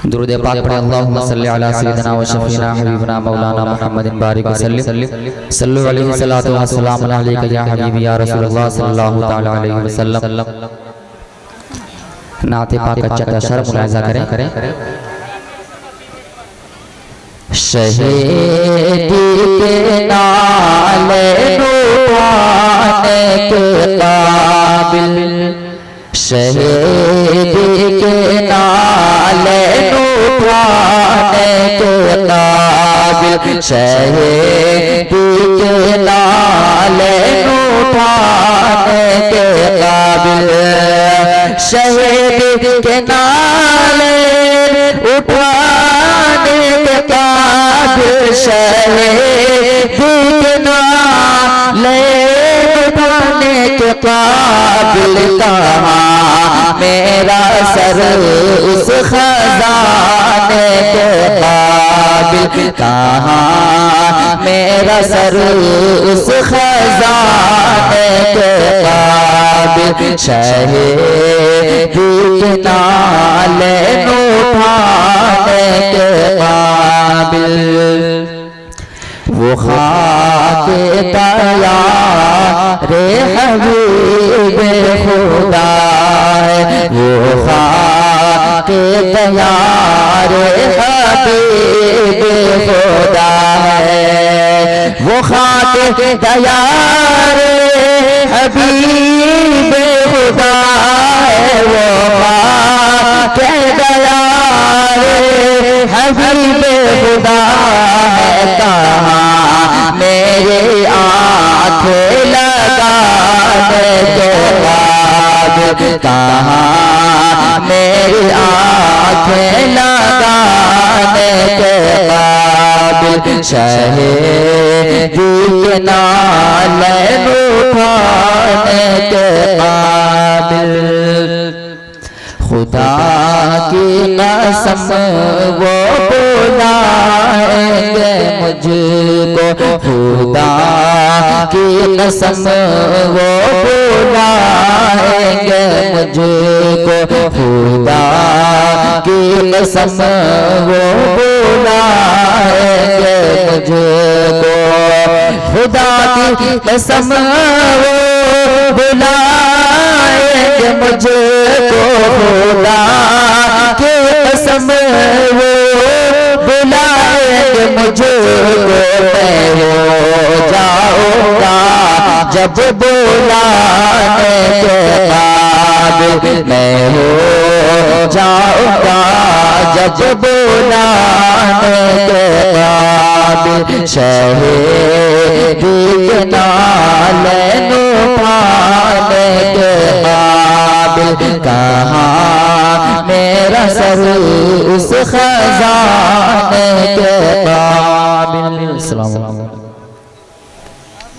درود پاک پڑھیں اللہم صلی علی سیدنا و شفینا حبیبنا مولانا محمد بارک وسلم صلو علیہ السلام علیکہ یا حبیبی یا رسول اللہ صلی اللہ تعالی علیہ وسلم۔ نعت پاک کا چٹا شر ملاحظہ کریں۔ شہیدی کے نالے نوحانے کے قابل، شہیدی کے نالے نوحانے کے قابل، شہیدی کے نالے نوحانے کے قابل، شہیدی کے نالے اٹھانے کے قابل، شہیدی کے نالے اٹھانے کے قابل، کہاں میرا سر اس خزانے کے قابل، کہاں میرا سر اس خزانے کے قابل، شہیدی کے نالے اٹھانے کے قابل، وہ خاک تیار حبیب خدا ہے، وہ خاک تیار حبیب خدا ہے، وہ خاک تیار حبیب خدا ہے، وہ خاک تیار حبیب خدا ہے، کہاں میرے آنکھیں لگانے کے قابل، کہاں میری آنکھیں لگانے کے قابل، شہیدی کے نالے اٹھانے کے قابل، خدا کی قسم وہ بلائیں گے مجھ کو، خدا کی قسم وہ بلائیں گے مجھ کو، خدا کی قسم وہ بلائیں گے مجھ کو، خدا کی قسم وہ بلائیں گے مجھ کو، خدا کی قسم وہ بلائیں گے مجھ کو، میں ہو جاؤں گا جب بلانے کے قابل، میں ہو جاؤں گا جب بلانے کے قابل، شہیدی کے نالے اٹھانے کے قابل، کہاں میرا سر اس خزانے کے قابل۔ السلام علیکم۔